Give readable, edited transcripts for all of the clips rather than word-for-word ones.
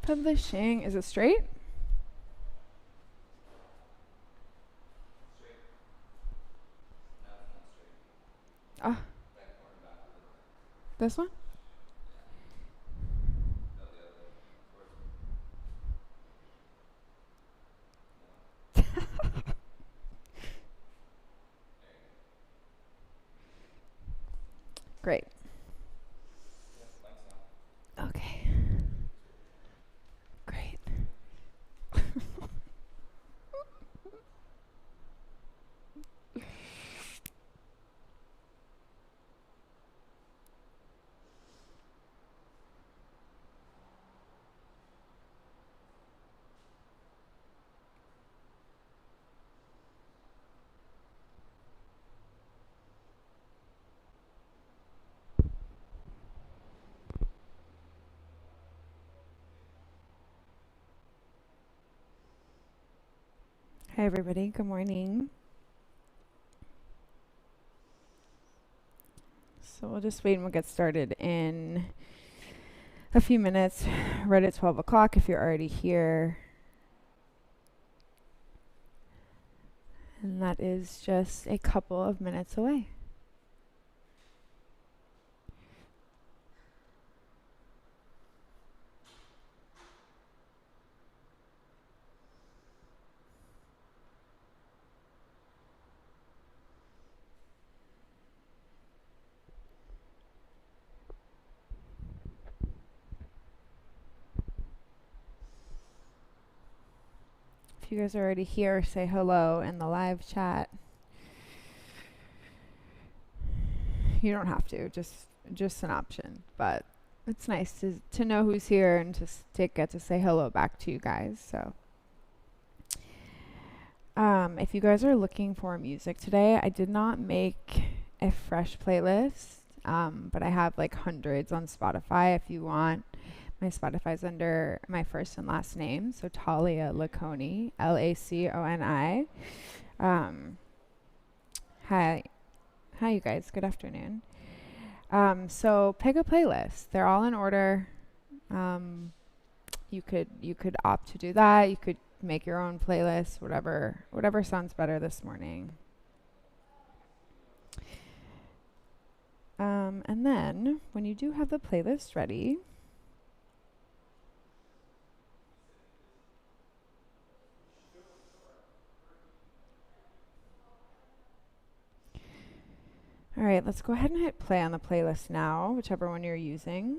Publishing. Is it straight? Oh, this one? Great. Okay. Great. Hi, everybody. Good morning. So we'll just wait and we'll get started in a few minutes, right at 12 o'clock if you're already here. And that is just a couple of minutes away. If you guys are already here, say hello in the live chat. You don't have to, just an option. But it's nice to know who's here and to get to say hello back to you guys. So if you guys are looking for music today, I did not make a fresh playlist, but I have like hundreds on Spotify if you want. My Spotify's under my first and last name, so Talia Laconi, Laconi. Hi, you guys. Good afternoon. So pick a playlist. They're all in order. You could opt to do that. You could make your own playlist, whatever sounds better this morning. And then when you do have the playlist ready, all right, let's go ahead and hit play on the playlist now, whichever one you're using.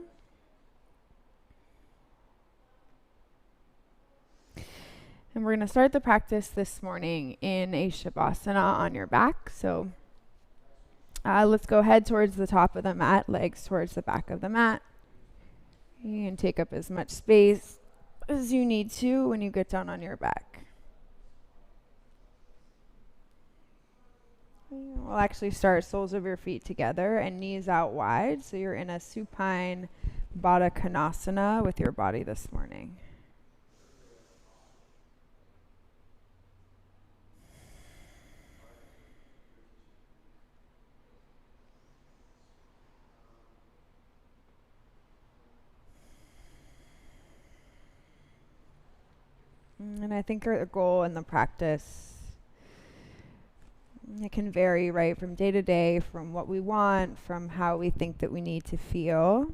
And we're going to start the practice this morning in a Shavasana on your back. So let's go head towards the top of the mat, legs towards the back of the mat. You can take up as much space as you need to when you get down on your back. We'll actually start soles of your feet together and knees out wide. So you're in a supine Baddha Konasana with your body this morning. And I think our goal in the practice, it can vary, right, from day to day, from what we want, from how we think that we need to feel.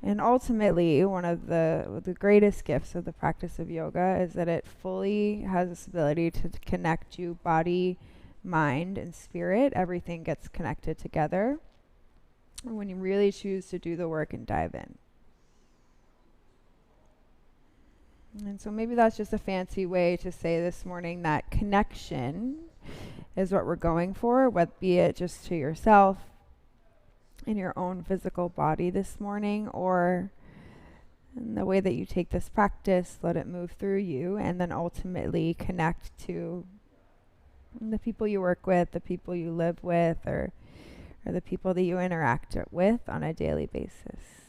And ultimately, one of the greatest gifts of the practice of yoga is that it fully has this ability to connect you body, mind, and spirit. Everything gets connected together when you really choose to do the work and dive in. And so maybe that's just a fancy way to say this morning that connection is what we're going for, be it just to yourself in your own physical body this morning, or in the way that you take this practice, let it move through you, and then ultimately connect to the people you work with, the people you live with, or the people that you interact with on a daily basis.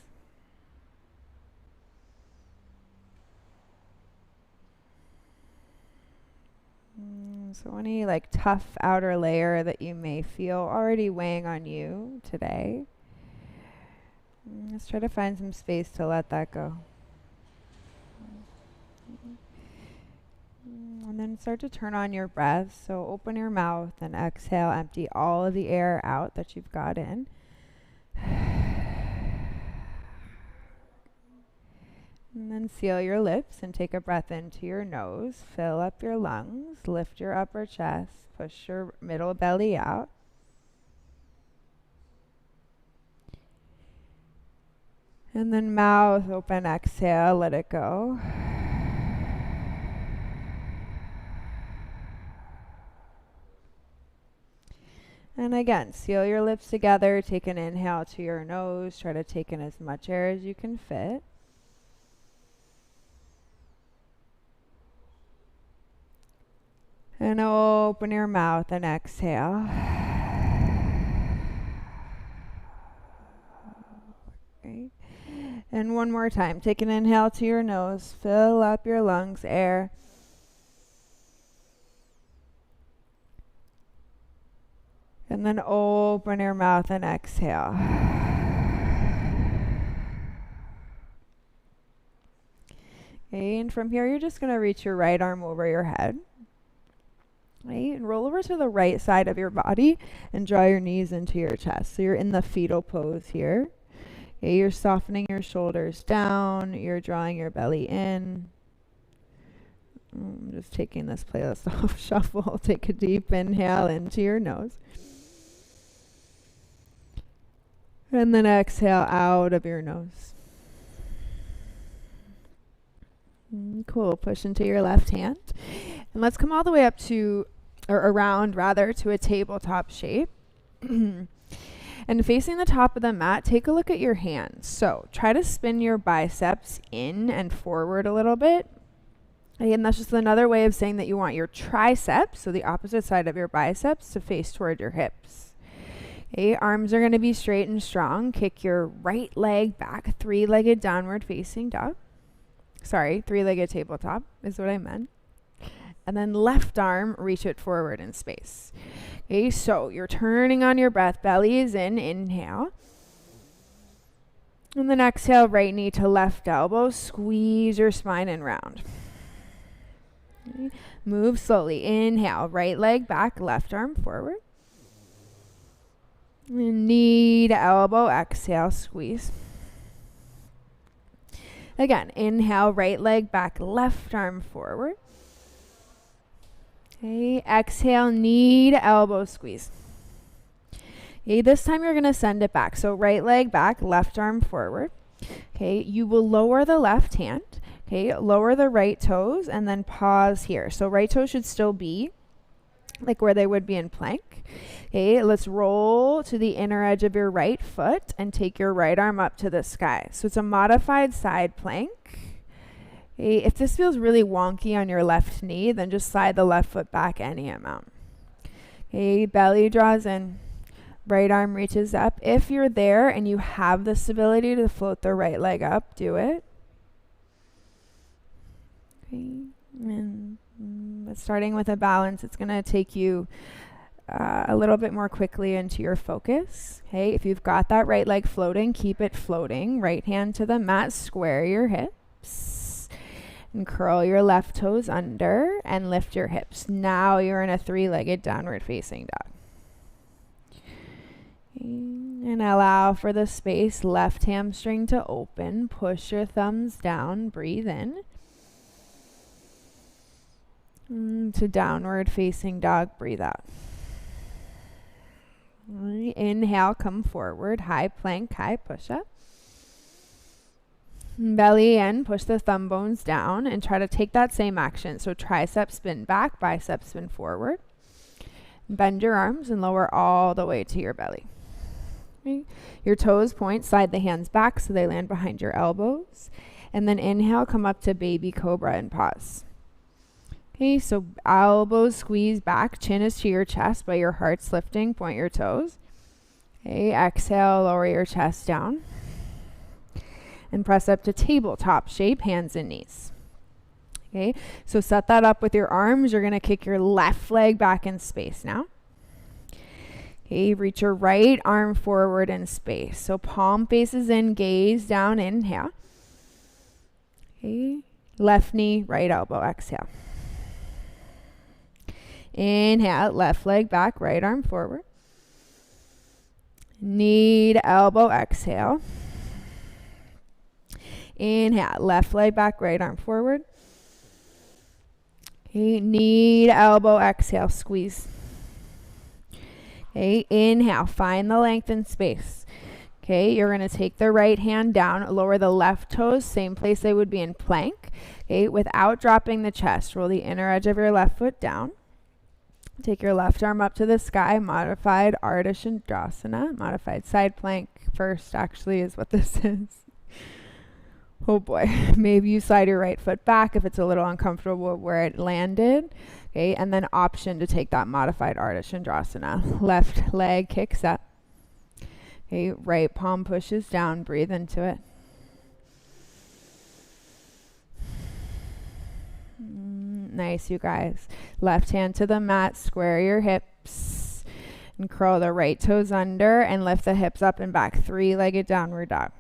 So any like tough outer layer that you may feel already weighing on you today, let's try to find some space to let that go. And then start to turn on your breath. So open your mouth and exhale, empty all of the air out that you've got in. And then seal your lips and take a breath into your nose. Fill up your lungs, lift your upper chest, push your middle belly out. And then mouth open, exhale, let it go. And again, seal your lips together, take an inhale to your nose, try to take in as much air as you can fit. And open your mouth and exhale. Great. And one more time, take an inhale to your nose, fill up your lungs, air. And then open your mouth and exhale. Okay, and from here, you're just going to reach your right arm over your head. Right, and roll over to the right side of your body and draw your knees into your chest. So you're in the fetal pose here. Okay, you're softening your shoulders down. You're drawing your belly in. I'm just taking this playlist off shuffle. Take a deep inhale into your nose. And then exhale out of your nose. Cool. Push into your left hand. And let's come all the way up to, or around rather, to a tabletop shape. And facing the top of the mat, take a look at your hands. So try to spin your biceps in and forward a little bit. Again, that's just another way of saying that you want your triceps, so the opposite side of your biceps, to face toward your hips. Okay, arms are going to be straight and strong. Kick your right leg back, three-legged downward facing dog. Sorry, three-legged tabletop is what I meant. And then left arm, reach it forward in space. Okay, so you're turning on your breath. Belly is in, inhale. And then exhale, right knee to left elbow. Squeeze your spine and round. Okay. Move slowly. Inhale, right leg back, left arm forward. And knee to elbow, exhale, squeeze. Again, inhale, right leg back, left arm forward. Okay, exhale, knee to elbow, squeeze. Okay, this time you're going to send it back. So right leg back, left arm forward. Okay, you will lower the left hand. Okay, lower the right toes and then pause here. So right toe should still be like where they would be in plank. Okay, let's roll to the inner edge of your right foot and take your right arm up to the sky. So it's a modified side plank. Okay, if this feels really wonky on your left knee, then just slide the left foot back any amount. Okay, belly draws in, right arm reaches up. If you're there and you have the stability to float the right leg up, do it. Okay, and starting with a balance, it's going to take you a little bit more quickly into your focus. Okay, if you've got that right leg floating, keep it floating. Right hand to the mat, square your hips, and curl your left toes under and lift your hips. Now you're in a three-legged downward facing dog. Okay, and allow for the space, left hamstring to open. Push your thumbs down, breathe in. To downward facing dog, breathe out. Inhale, come forward, high plank, high push up. Belly in, push the thumb bones down and try to take that same action. So tricep spin back, bicep spin forward. Bend your arms and lower all the way to your belly. Okay. Your toes point, slide the hands back so they land behind your elbows. And then inhale, come up to baby cobra and pause. Okay, so elbows squeeze back, chin is to your chest, but your heart's lifting, point your toes. Okay, exhale, lower your chest down. And press up to tabletop shape, hands and knees. Okay, so set that up with your arms. You're going to kick your left leg back in space now. Okay, reach your right arm forward in space. So palm faces in, gaze down, inhale. Okay, left knee, right elbow, exhale. Inhale, left leg back, right arm forward. Knee to elbow, exhale. Inhale, left leg back, right arm forward. Okay, knee to elbow, exhale, squeeze. Okay, inhale, find the length and space. Okay, you're going to take the right hand down, lower the left toes, same place they would be in plank. Okay, without dropping the chest, roll the inner edge of your left foot down. Take your left arm up to the sky, modified Ardha Chandrasana, modified side plank first actually is what this is. Oh boy, maybe you slide your right foot back if it's a little uncomfortable where it landed. Okay, and then option to take that modified Ardha Chandrasana. Left leg kicks up. Okay, right palm pushes down, breathe into it. Nice, you guys. Left hand to the mat, square your hips, and curl the right toes under and lift the hips up and back. Three-legged downward dog.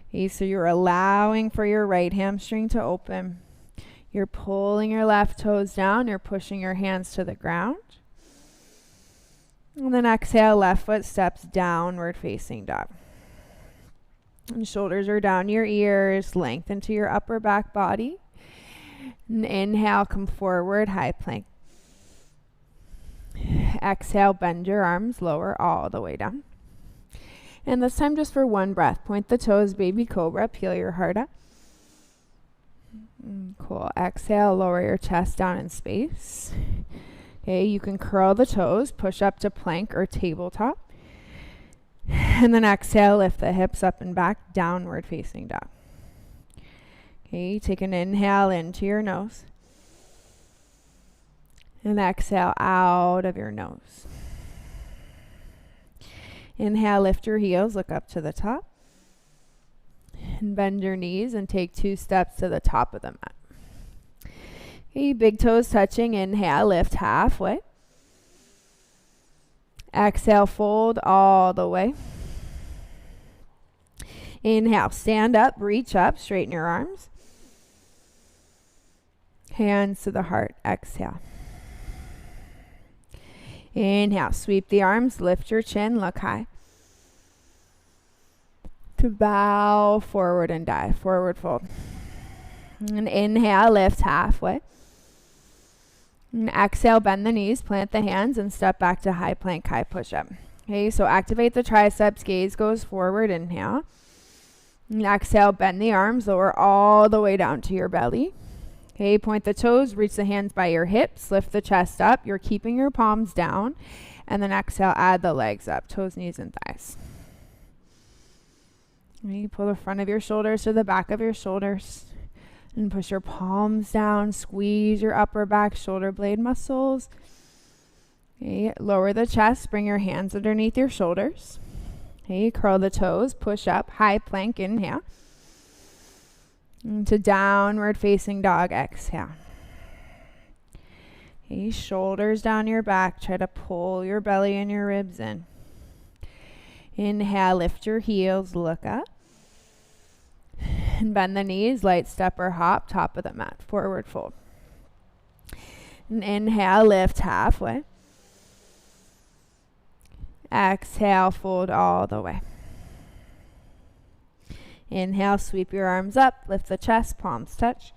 Okay, so you're allowing for your right hamstring to open. You're pulling your left toes down. You're pushing your hands to the ground. And then exhale, left foot steps downward facing dog. And shoulders are down your ears, lengthen to your upper back body. And inhale, come forward, high plank. Exhale, bend your arms, lower all the way down. And this time just for one breath, point the toes, baby cobra, peel your heart up. Cool. Exhale, lower your chest down in space. Okay, you can curl the toes, push up to plank or tabletop. And then exhale, lift the hips up and back, downward facing dog. Okay, take an inhale into your nose. And exhale out of your nose. Inhale, lift your heels, look up to the top. And bend your knees and take 2 steps to the top of the mat. Okay, big toes touching. Inhale, lift halfway. Exhale, fold all the way. Inhale, stand up, reach up, straighten your arms. Hands to the heart, exhale. Inhale, sweep the arms, lift your chin, look high. To bow forward and dive, forward fold. And inhale, lift halfway. And exhale, bend the knees, plant the hands, and step back to high plank, high push-up. Okay, so activate the triceps, gaze goes forward, inhale. And exhale, bend the arms, lower all the way down to your belly. Okay, point the toes, reach the hands by your hips, lift the chest up. You're keeping your palms down. And then exhale, add the legs up, toes, knees, and thighs. Okay, pull the front of your shoulders to the back of your shoulders. And push your palms down, squeeze your upper back shoulder blade muscles. Okay, lower the chest, bring your hands underneath your shoulders. Okay, curl the toes, push up, high plank, inhale. Into downward facing dog, exhale. Okay, shoulders down your back, try to pull your belly and your ribs in. Inhale, lift your heels, look up. And bend the knees, light step or hop, top of the mat, forward fold. And inhale, lift halfway. Exhale, fold all the way. Inhale, sweep your arms up, lift the chest, palms touch.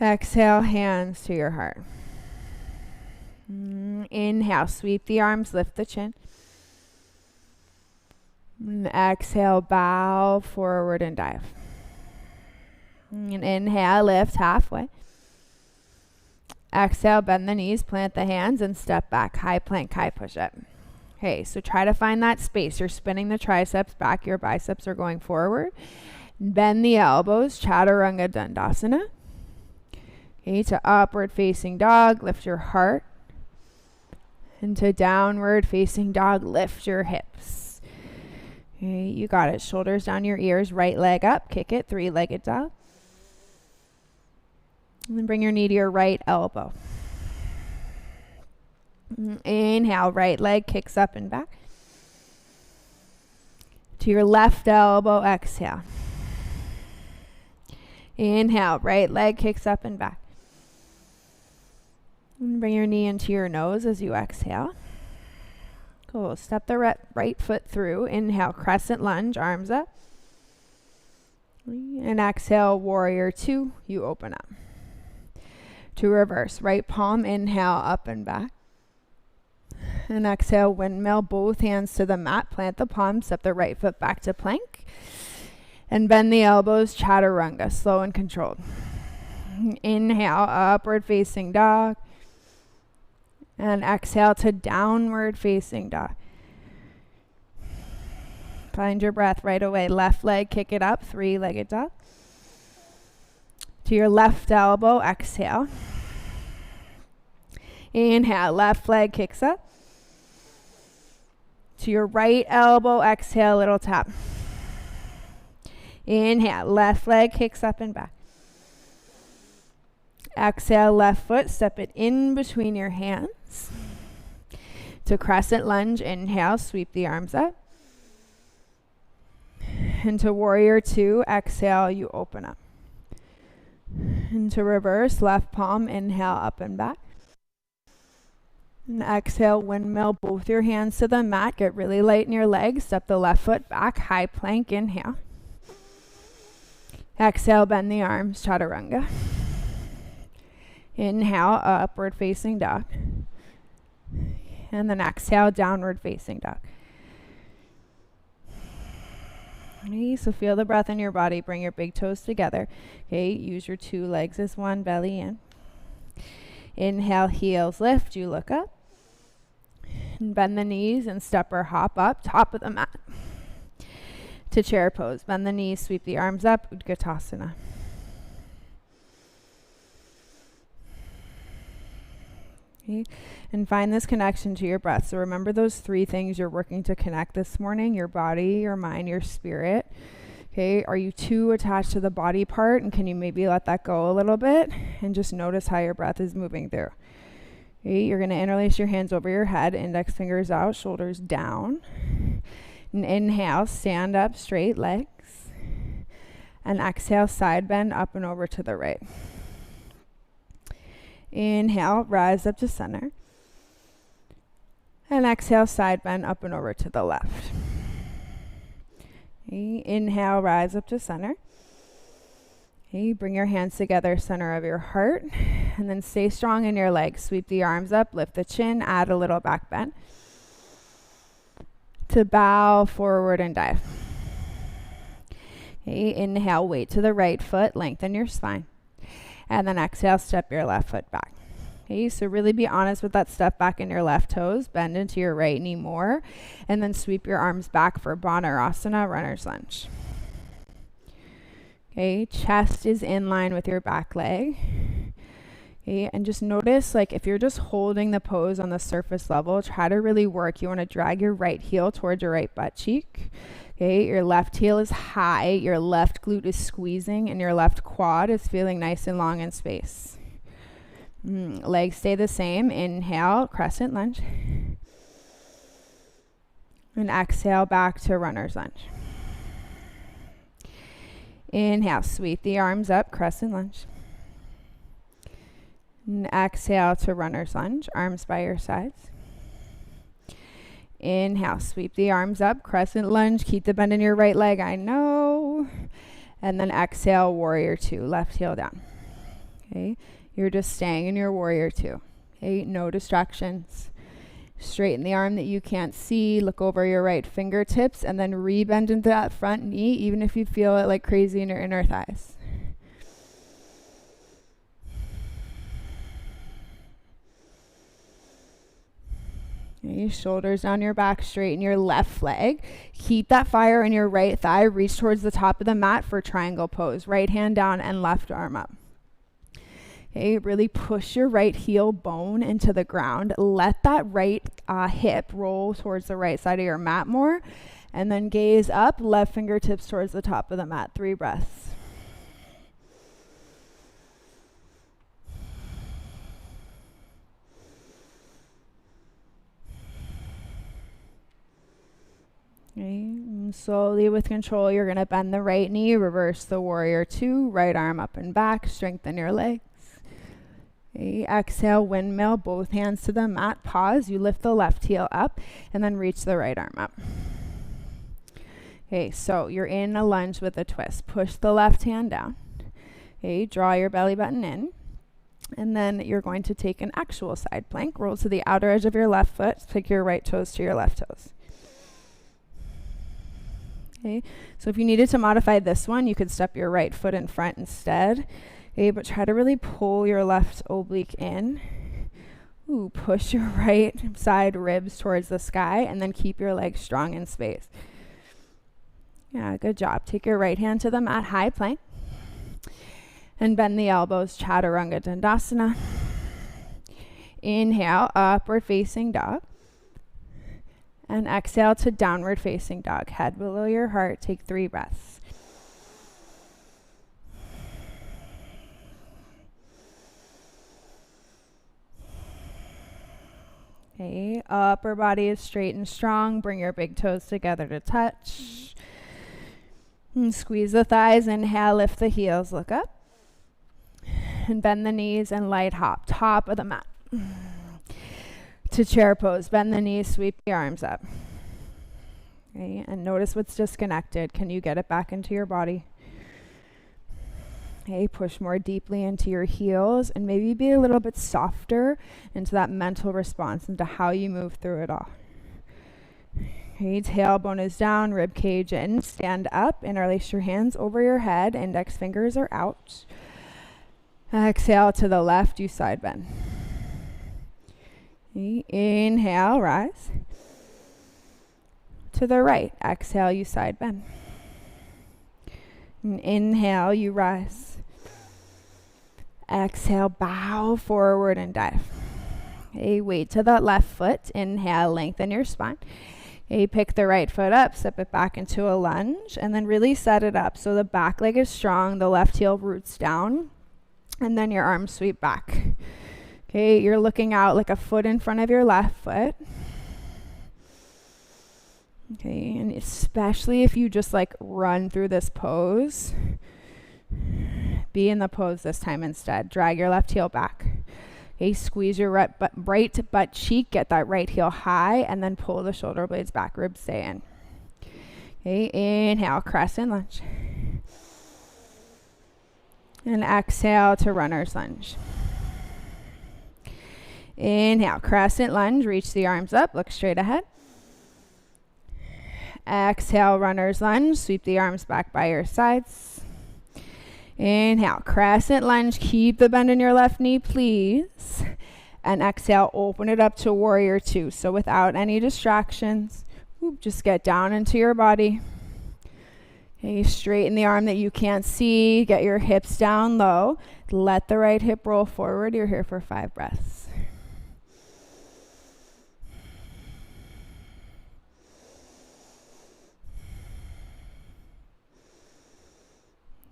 Exhale, hands to your heart. Inhale, sweep the arms, lift the chin. And exhale, bow forward and dive. And inhale, lift halfway. Exhale, bend the knees, plant the hands, and step back. High plank, high push-up. Okay, so try to find that space. You're spinning the triceps back. Your biceps are going forward. Bend the elbows, Chaturanga Dandasana. Okay, to upward facing dog, lift your heart. And to downward facing dog, lift your hips. Okay, you got it. Shoulders down your ears, right leg up, kick it, 3-legged dog. And then bring your knee to your right elbow. Inhale, right leg kicks up and back. To your left elbow, exhale. Inhale, right leg kicks up and back. And bring your knee into your nose as you exhale. Cool. Step the right foot through. Inhale, crescent lunge, arms up. And exhale, warrior two, you open up. To reverse, right palm, inhale, up and back. And exhale, windmill, both hands to the mat. Plant the palms, step the right foot back to plank. And bend the elbows, chaturanga, slow and controlled. Inhale, upward facing dog. And exhale to downward facing dog. Find your breath right away. Left leg, kick it up, three-legged dog. To your left elbow, exhale. Inhale, left leg kicks up. To your right elbow, exhale, little tap. Inhale, left leg kicks up and back. Exhale, left foot, step it in between your hands. To crescent lunge, inhale, sweep the arms up. Into warrior two, exhale, you open up. Into reverse, left palm, inhale, up and back. And exhale, windmill, both your hands to the mat. Get really light in your legs. Step the left foot back, high plank, inhale. Exhale, bend the arms, chaturanga. Inhale, upward facing dog. And then exhale, downward facing dog. Okay, so feel the breath in your body. Bring your big toes together. Okay, use your two legs as one, belly in. Inhale, heels lift, you look up. And bend the knees and step or hop up, top of the mat. To chair pose. Bend the knees, sweep the arms up, Utkatasana. Okay. And find this connection to your breath. So remember those three things you're working to connect this morning: your body, your mind, your spirit. Okay, are you too attached to the body part? And can you maybe let that go a little bit and just notice how your breath is moving through? Okay, you're going to interlace your hands over your head, index fingers out, shoulders down. And inhale, stand up, straight legs. And exhale, side bend up and over to the right. Inhale, rise up to center. And exhale, side bend up and over to the left. Okay, inhale, rise up to center. Okay, bring your hands together, center of your heart. And then stay strong in your legs. Sweep the arms up, lift the chin, add a little back bend. To bow forward and dive. Okay, inhale, weight to the right foot, lengthen your spine. And then exhale, step your left foot back. Okay, so really be honest with that step back in your left toes. Bend into your right knee more. And then sweep your arms back for Banarasana, runner's lunge. Okay, chest is in line with your back leg. Okay, and just notice, like, if you're just holding the pose on the surface level, try to really work. You want to drag your right heel towards your right butt cheek. Okay, your left heel is high, your left glute is squeezing, and your left quad is feeling nice and long in space. Legs stay the same. Inhale, crescent lunge. And exhale, back to runner's lunge. Inhale, sweep the arms up, crescent lunge. And exhale to runner's lunge, arms by your sides. Inhale, sweep the arms up, crescent lunge. Keep the bend in your right leg, I know. And then exhale, warrior two, left heel down. Okay, you're just staying in your warrior two. Okay, no distractions. Straighten the arm that you can't see. Look over your right fingertips and then rebend into that front knee, even if you feel it like crazy in your inner thighs. Okay, shoulders down your back, straighten your left leg. Keep that fire in your right thigh. Reach towards the top of the mat for triangle pose. Right hand down and left arm up. Okay, really push your right heel bone into the ground. Let that right hip roll towards the right side of your mat more. And then gaze up, left fingertips towards the top of the mat. 3 breaths. Okay, and slowly with control, you're going to bend the right knee, reverse the warrior two, right arm up and back, strengthen your legs. Okay, exhale, windmill, both hands to the mat. Pause. You lift the left heel up and then reach the right arm up. Okay, so you're in a lunge with a twist. Push the left hand down. Okay, draw your belly button in. And then you're going to take an actual side plank. Roll to the outer edge of your left foot. Pick your right toes to your left toes. Okay, so if you needed to modify this one, you could step your right foot in front instead. Okay, but try to really pull your left oblique in. Ooh, push your right side ribs towards the sky and then keep your legs strong in space. Yeah, good job. Take your right hand to the mat, high plank. And bend the elbows, Chaturanga Dandasana. Inhale, upward facing dog. And exhale to downward facing dog. Head below your heart. Take 3 breaths. Okay, upper body is straight and strong. Bring your big toes together to touch. And squeeze the thighs. Inhale, lift the heels, look up. And bend the knees and light hop. Top of the mat. To chair pose. Bend the knees, sweep the arms up. Okay, and notice what's disconnected. Can you get it back into your body? Okay, push more deeply into your heels and maybe be a little bit softer into that mental response, into how you move through it all. Okay, tailbone is down, rib cage in, stand up, interlace your hands over your head, index fingers are out. Exhale to the left, you side bend. Okay, inhale, rise. To the right, exhale, you side bend. And inhale, you rise. Exhale, bow forward and dive. Okay, weight to that left foot. Inhale, lengthen your spine. Okay, pick the right foot up, step it back into a lunge, and then really set it up. So the back leg is strong, the left heel roots down, and then your arms sweep back. Okay, you're looking out like a foot in front of your left foot. Okay, and especially if you just like run through this pose, be in the pose this time instead. Drag your left heel back. Okay, squeeze your right butt cheek, get that right heel high, and then pull the shoulder blades back, ribs stay in. Okay, inhale, crescent lunge. And exhale to runner's lunge. Inhale, crescent lunge, reach the arms up, look straight ahead. Exhale, runner's lunge, sweep the arms back by your sides. Inhale, crescent lunge, keep the bend in your left knee, please. And exhale, open it up to warrior 2. So without any distractions, just get down into your body. Okay, straighten the arm that you can't see, get your hips down low. Let the right hip roll forward. You're here for 5 breaths.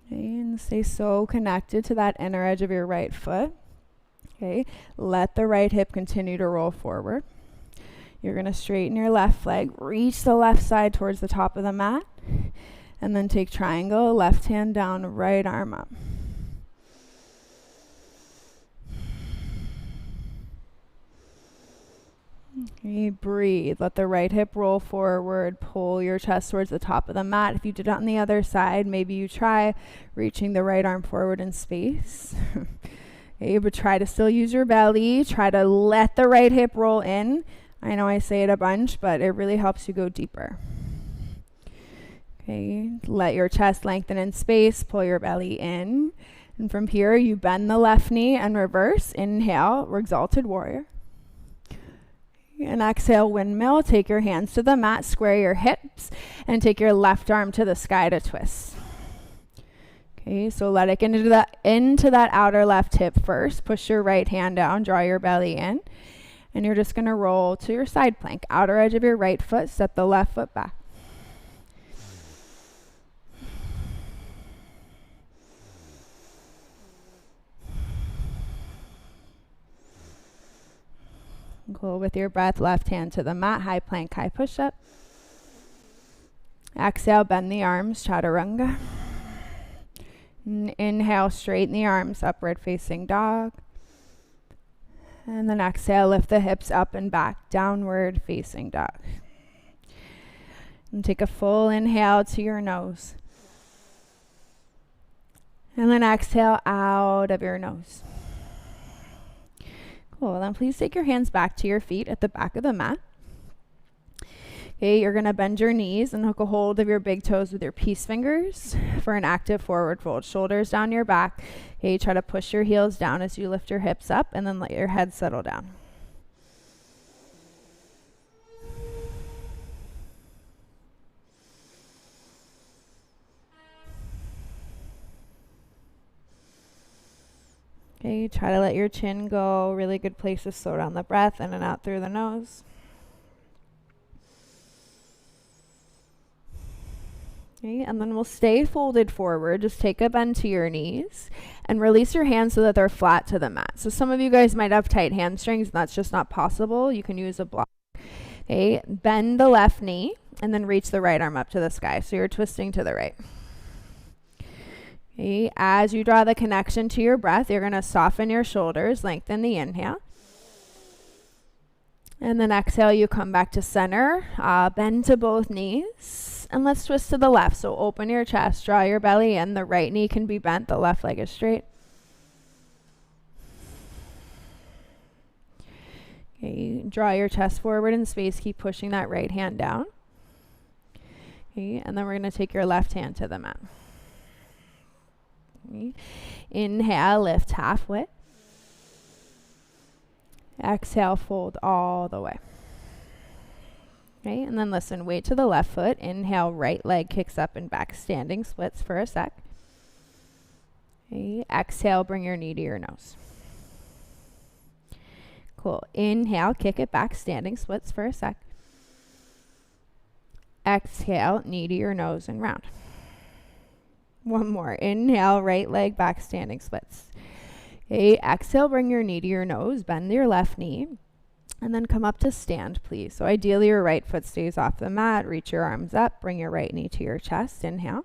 Okay, and stay so connected to that inner edge of your right foot. Okay, let the right hip continue to roll forward. You're going to straighten your left leg, reach the left side towards the top of the mat, and then take triangle, left hand down, right arm up. Okay, breathe. Let the right hip roll forward. Pull your chest towards the top of the mat. If you did it on the other side, maybe you try reaching the right arm forward in space. Okay, but try to still use your belly. Try to let the right hip roll in. I know I say it a bunch, but it really helps you go deeper. Okay, let your chest lengthen in space. Pull your belly in. And from here, you bend the left knee and reverse. Inhale, exalted warrior. And exhale, windmill. Take your hands to the mat, square your hips, and take your left arm to the sky to twist. Okay, so let it get into that outer left hip first. Push your right hand down, draw your belly in, and you're just going to roll to your side plank. Outer edge of your right foot, step the left foot back. Go with your breath, left hand to the mat, high plank, high push-up. Exhale, bend the arms, chaturanga. Inhale, straighten the arms, upward facing dog. And then exhale, lift the hips up and back, downward facing dog. And take a full inhale to your nose. And then exhale out of your nose. Cool, then please take your hands back to your feet at the back of the mat. Okay, you're gonna bend your knees and hook a hold of your big toes with your peace fingers for an active forward fold. Shoulders down your back. Okay, try to push your heels down as you lift your hips up and then let your head settle down. Okay, try to let your chin go. Really good place to slow down the breath in and out through the nose. Okay, and then we'll stay folded forward. Just take a bend to your knees and release your hands so that they're flat to the mat. So some of you guys might have tight hamstrings and that's just not possible. You can use a block. Okay, bend the left knee and then reach the right arm up to the sky. So you're twisting to the right. Okay, as you draw the connection to your breath, you're going to soften your shoulders, lengthen the inhale. And then exhale, you come back to center, bend to both knees, and let's twist to the left. So open your chest, draw your belly in. The right knee can be bent, the left leg is straight. Okay, draw your chest forward in space, keep pushing that right hand down. Okay, and then we're going to take your left hand to the mat. Okay. Inhale, lift halfway. Exhale, fold all the way. Okay, and then listen, weight to the left foot. Inhale, right leg kicks up and back, standing splits for a sec. Okay, exhale, bring your knee to your nose. Cool. Inhale, kick it back, standing splits for a sec. Exhale, knee to your nose and round. One more. Inhale, right leg back, standing splits. Okay, exhale, bring your knee to your nose, bend your left knee, and then come up to stand, please. So ideally, your right foot stays off the mat. Reach your arms up, bring your right knee to your chest. Inhale.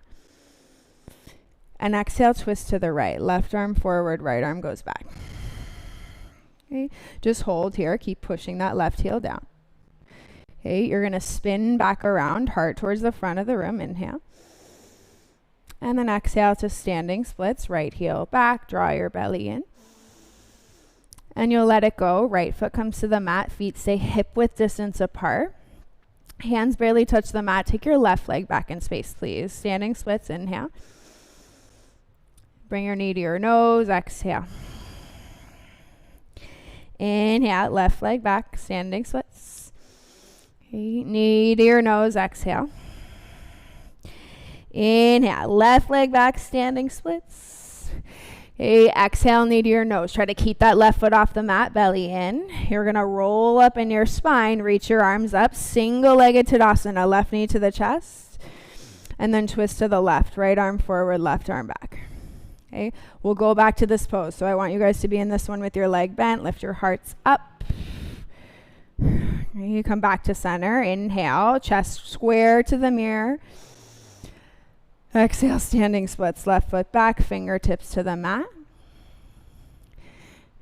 And exhale, twist to the right. Left arm forward, right arm goes back. Okay, just hold here. Keep pushing that left heel down. Okay, you're going to spin back around, heart towards the front of the room. Inhale. And then exhale to standing splits, right heel back, draw your belly in. And you'll let it go. Right foot comes to the mat, feet stay hip width distance apart. Hands barely touch the mat. Take your left leg back in space, please. Standing splits, inhale. Bring your knee to your nose, exhale. Inhale, left leg back, standing splits. Okay, knee to your nose, exhale. Inhale, left leg back, standing splits. Okay, exhale, knee to your nose. Try to keep that left foot off the mat, belly in. You're going to roll up in your spine, reach your arms up, single-legged Tadasana, left knee to the chest, and then twist to the left, right arm forward, left arm back. Okay, we'll go back to this pose. So I want you guys to be in this one with your leg bent, lift your hearts up. You come back to center, inhale, chest square to the mirror. Exhale, standing splits, left foot back, fingertips to the mat.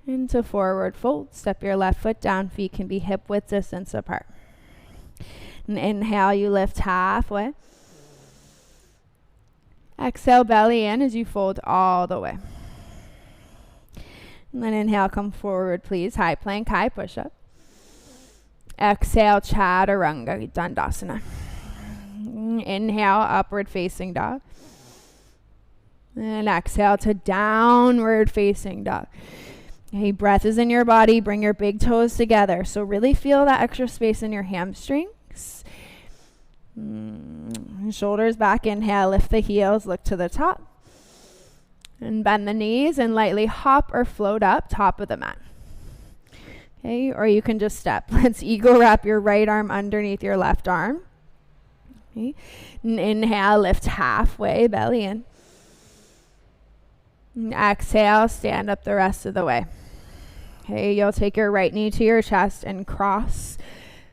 Into forward fold, step your left foot down, feet can be hip width distance apart. And inhale, you lift halfway. Exhale, belly in as you fold all the way. And then inhale, come forward, please. High plank, high push-up. Exhale, Chaturanga, Dandasana. Inhale, upward facing dog. And exhale to downward facing dog. Okay, breath is in your body. Bring your big toes together. So really feel that extra space in your hamstrings. Shoulders back, inhale, lift the heels, look to the top. And bend the knees and lightly hop or float up, top of the mat. Okay, or you can just step. Let's ego wrap your right arm underneath your left arm. Okay. And inhale, lift halfway, belly in. And exhale, stand up the rest of the way. Okay, you'll take your right knee to your chest and cross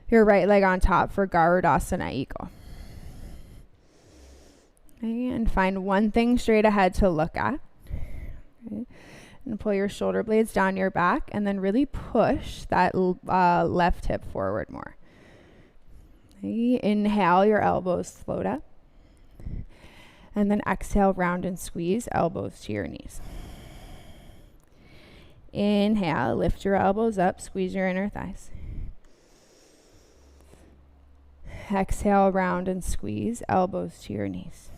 your right leg on top for Garudasana Eagle. Okay, and find one thing straight ahead to look at. Okay. And pull your shoulder blades down your back, and then really push that left hip forward more. Okay. Inhale, your elbows float up. And then exhale, round and squeeze, elbows to your knees. Inhale, lift your elbows up, squeeze your inner thighs. Exhale, round and squeeze, elbows to your knees.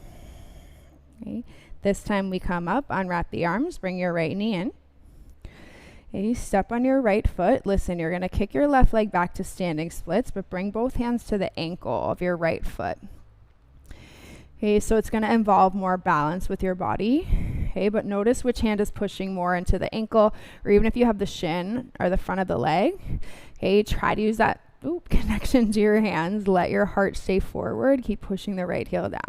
Okay. This time we come up, unwrap the arms, bring your right knee in. Okay, step on your right foot. Listen, you're going to kick your left leg back to standing splits, but bring both hands to the ankle of your right foot. Okay, so it's going to involve more balance with your body. Okay, but notice which hand is pushing more into the ankle, or even if you have the shin or the front of the leg. Okay, try to use that connection to your hands. Let your heart stay forward. Keep pushing the right heel down.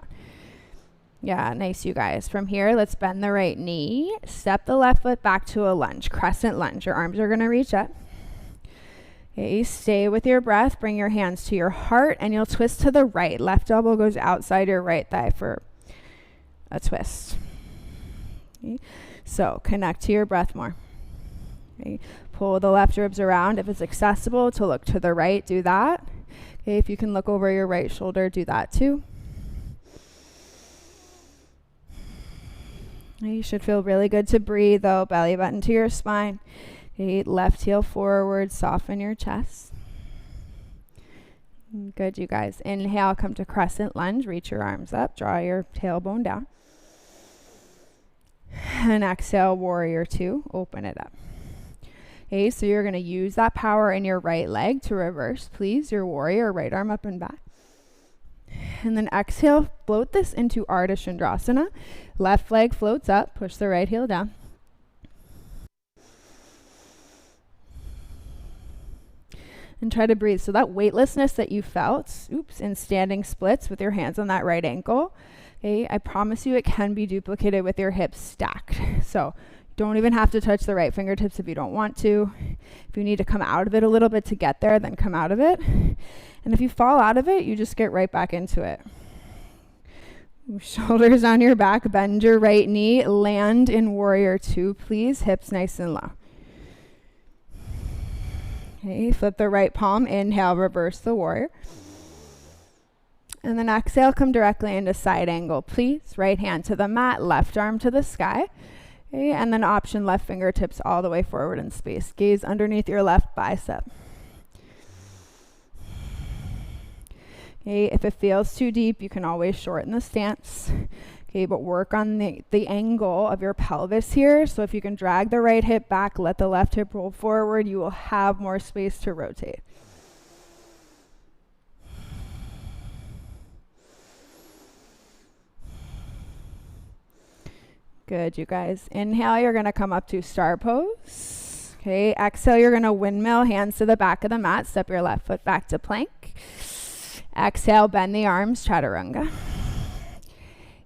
Yeah, nice, you guys. From here, let's bend the right knee. Step the left foot back to a lunge, crescent lunge. Your arms are going to reach up. Okay, stay with your breath. Bring your hands to your heart, and you'll twist to the right. Left elbow goes outside your right thigh for a twist. Okay, so connect to your breath more. Okay, pull the left ribs around. If it's accessible to look to the right, do that. Okay, if you can look over your right shoulder, do that too. You should feel really good to breathe though. Belly button to your spine. Okay, left heel forward, soften your chest. Good, you guys. Inhale, come to crescent lunge. Reach your arms up, draw your tailbone down. And exhale, warrior two, open it up. Okay, so you're going to use that power in your right leg to reverse, please, your warrior, right arm up and back. And then exhale, float this into Ardha Chandrasana. Left leg floats up, push the right heel down. And try to breathe. So that weightlessness that you felt, in standing splits with your hands on that right ankle, okay, I promise you it can be duplicated with your hips stacked. So don't even have to touch the right fingertips if you don't want to. If you need to come out of it a little bit to get there, then come out of it. And if you fall out of it, you just get right back into it. Shoulders on your back, bend your right knee, land in warrior two, please. Hips nice and low. Okay, flip the right palm, inhale, reverse the warrior. And then exhale, come directly into side angle, please. Right hand to the mat, left arm to the sky. Okay, and then option left fingertips all the way forward in space. Gaze underneath your left bicep. Okay, if it feels too deep, you can always shorten the stance. Okay, but work on the angle of your pelvis here. So if you can drag the right hip back, let the left hip roll forward, you will have more space to rotate. Good, you guys. Inhale, you're going to come up to star pose. Okay, exhale, you're going to windmill, hands to the back of the mat. Step your left foot back to plank. Exhale, bend the arms, chaturanga.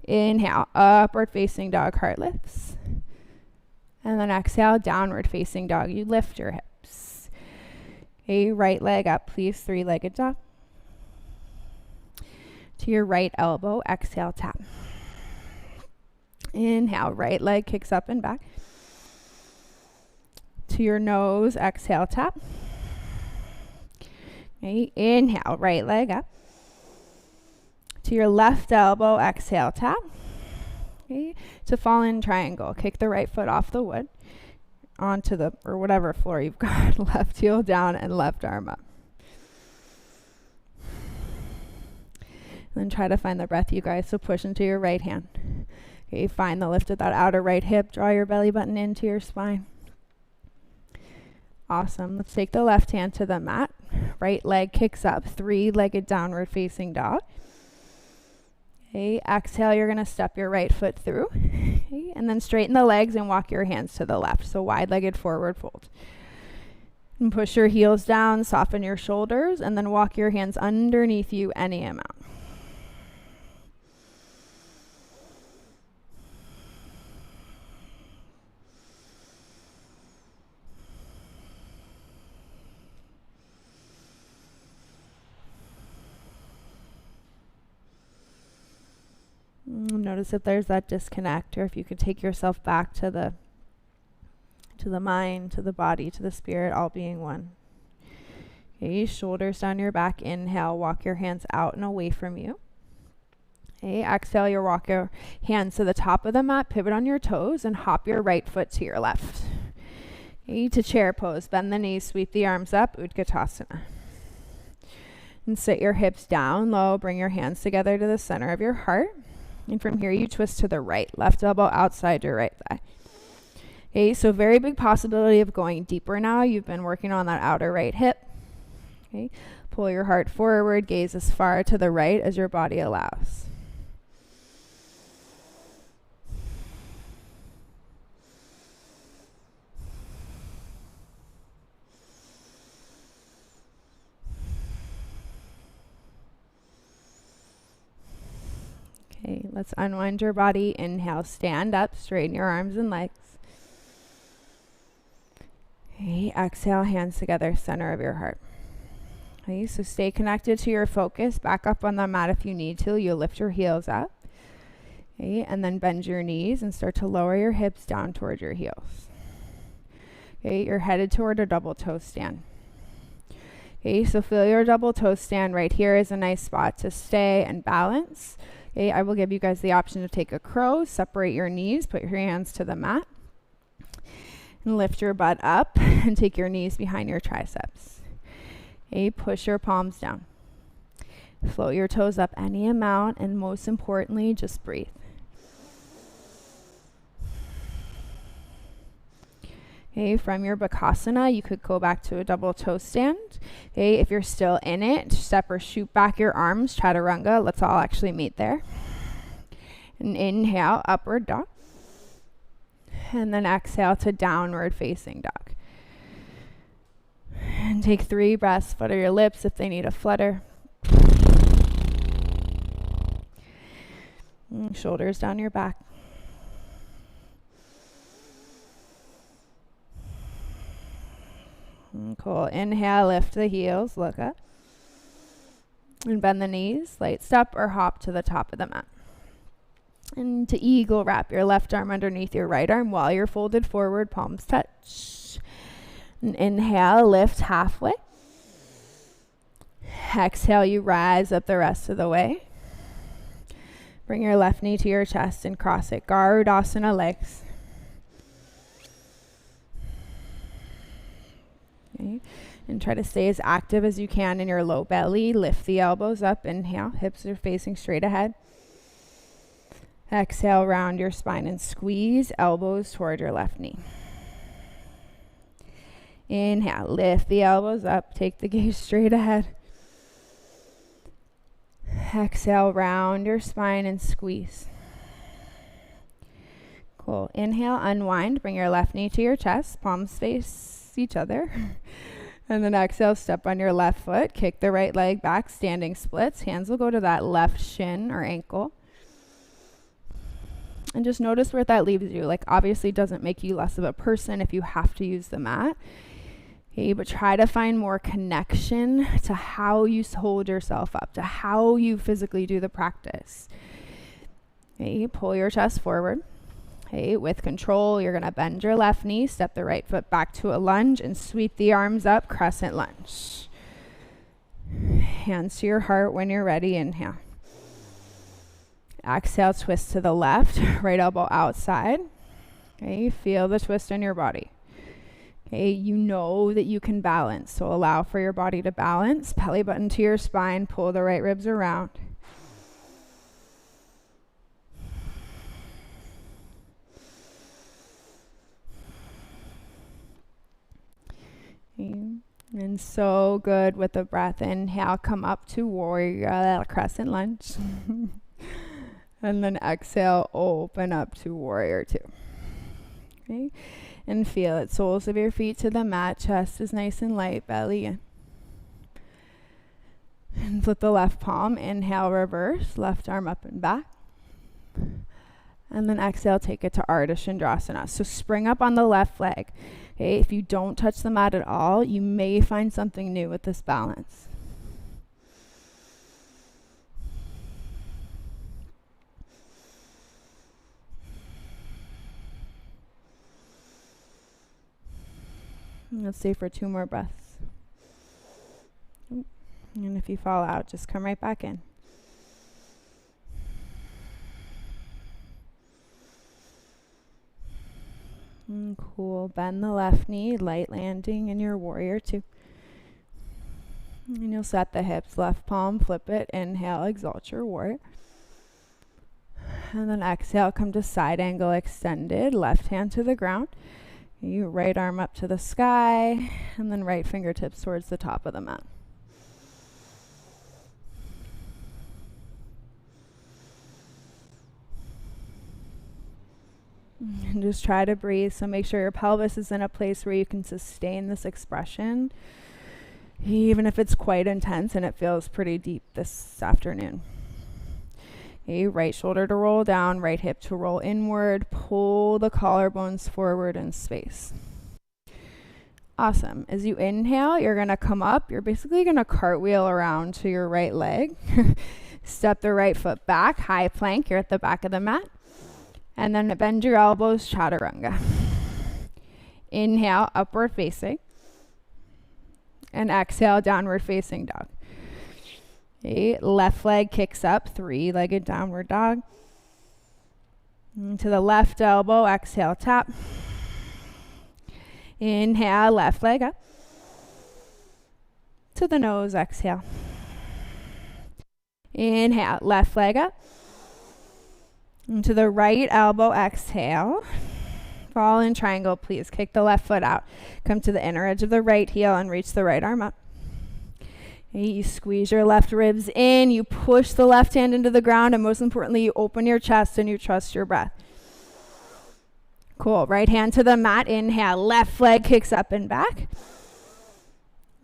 Inhale, upward facing dog, heart lifts. And then exhale, downward facing dog. You lift your hips. Okay, right leg up, please, three-legged dog. To your right elbow, exhale, tap. Inhale, right leg kicks up and back. To your nose, exhale, tap. Okay, inhale, right leg up. To your left elbow, exhale, tap. Okay, to fall in triangle, kick the right foot off the wood onto the, or whatever floor you've got, left heel down and left arm up. And then try to find the breath, you guys, so push into your right hand. Okay, find the lift of that outer right hip, draw your belly button into your spine. Awesome, let's take the left hand to the mat. Right leg kicks up, three-legged downward facing dog. Okay, exhale, you're gonna step your right foot through. Okay, and then straighten the legs and walk your hands to the left. So wide-legged forward fold. And push your heels down, soften your shoulders, and then walk your hands underneath you any amount. Notice if there's that disconnect, or if you could take yourself back to the to the mind, to the body, to the spirit, all being one. Okay, shoulders down your back. Inhale, walk your hands out and away from you. Okay, exhale, you walk your hands to the top of the mat, pivot on your toes, and hop your right foot to your left. Okay, to chair pose, bend the knees, sweep the arms up, Utkatasana. And sit your hips down low, bring your hands together to the center of your heart. And from here, you twist to the right, left elbow outside your right thigh. Okay, so very big possibility of going deeper now. You've been working on that outer right hip. Okay, pull your heart forward, gaze as far to the right as your body allows. Okay, let's unwind your body. Inhale, stand up, straighten your arms and legs. Okay, exhale, hands together, center of your heart. Okay, so stay connected to your focus. Back up on the mat if you need to. You'll lift your heels up. Okay, and then bend your knees and start to lower your hips down toward your heels. Okay, you're headed toward a double toe stand. Okay, so feel your double toe stand. Right here is a nice spot to stay and balance. Okay, I will give you guys the option to take a crow, separate your knees, put your hands to the mat, and lift your butt up and take your knees behind your triceps. Okay, push your palms down. Float your toes up any amount, and most importantly, just breathe. Okay, from your Bakasana, you could go back to a double toe stand. Okay, if you're still in it, step or shoot back your arms, Chaturanga. Let's all actually meet there. And inhale, upward dog. And then exhale to downward facing dog. And take 3 breaths, flutter your lips if they need a flutter. And shoulders down your back. Cool. Inhale, lift the heels, look up. And bend the knees, light step or hop to the top of the mat. And to eagle, wrap your left arm underneath your right arm while you're folded forward, palms touch. And inhale, lift halfway. Exhale, you rise up the rest of the way. Bring your left knee to your chest and cross it. Garudasana legs. Okay. And try to stay as active as you can in your low belly. Lift the elbows up. Inhale, hips are facing straight ahead. Exhale, round your spine and squeeze elbows toward your left knee. Inhale, lift the elbows up. Take the gaze straight ahead. Exhale, round your spine and squeeze. Cool. Inhale, unwind. Bring your left knee to your chest. Palms face each other. And then exhale, step on your left foot. Kick the right leg back, standing splits. Hands will go to that left shin or ankle. And just notice where that leaves you. Like, obviously it doesn't make you less of a person if you have to use the mat. Okay, but try to find more connection to how you hold yourself up, to how you physically do the practice. Okay, pull your chest forward. Okay, with control, you're going to bend your left knee, step the right foot back to a lunge, and sweep the arms up, crescent lunge. Hands to your heart when you're ready. Inhale. Exhale, twist to the left, right elbow outside. Okay, feel the twist in your body. Okay, you know that you can balance, so allow for your body to balance. Belly button to your spine, pull the right ribs around. Okay. And so good with the breath. Inhale, come up to warrior, crescent lunge. And then exhale, open up to warrior 2. Okay. And feel it. Soles of your feet to the mat. Chest is nice and light. Belly in. And flip the left palm. Inhale, reverse. Left arm up and back. And then exhale, take it to Ardha Chandrasana. So spring up on the left leg. Okay, if you don't touch the mat at all, you may find something new with this balance. Let's stay for 2 more breaths. And if you fall out, just come right back in. Cool. Bend the left knee, light landing in your warrior 2. And you'll set the hips, left palm, flip it, inhale, exalt your warrior. And then exhale, come to side angle extended, left hand to the ground. You right arm up to the sky, and then right fingertips towards the top of the mat. And just try to breathe. So make sure your pelvis is in a place where you can sustain this expression, even if it's quite intense and it feels pretty deep this afternoon. Okay, right shoulder to roll down, right hip to roll inward. Pull the collarbones forward in space. Awesome. As you inhale, you're going to come up. You're basically going to cartwheel around to your right leg. Step the right foot back, high plank. You're at the back of the mat. And then bend your elbows, chaturanga. Inhale, upward facing. And exhale, downward facing dog. Okay, left leg kicks up, 3-legged downward dog. To the left elbow, exhale, tap. Inhale, left leg up. To the nose, exhale. Inhale, left leg up. And to the right elbow, exhale. Fall in triangle, please. Kick the left foot out. Come to the inner edge of the right heel and reach the right arm up. Okay, you squeeze your left ribs in. You push the left hand into the ground. And most importantly, you open your chest and you trust your breath. Cool. Right hand to the mat. Inhale. Left leg kicks up and back.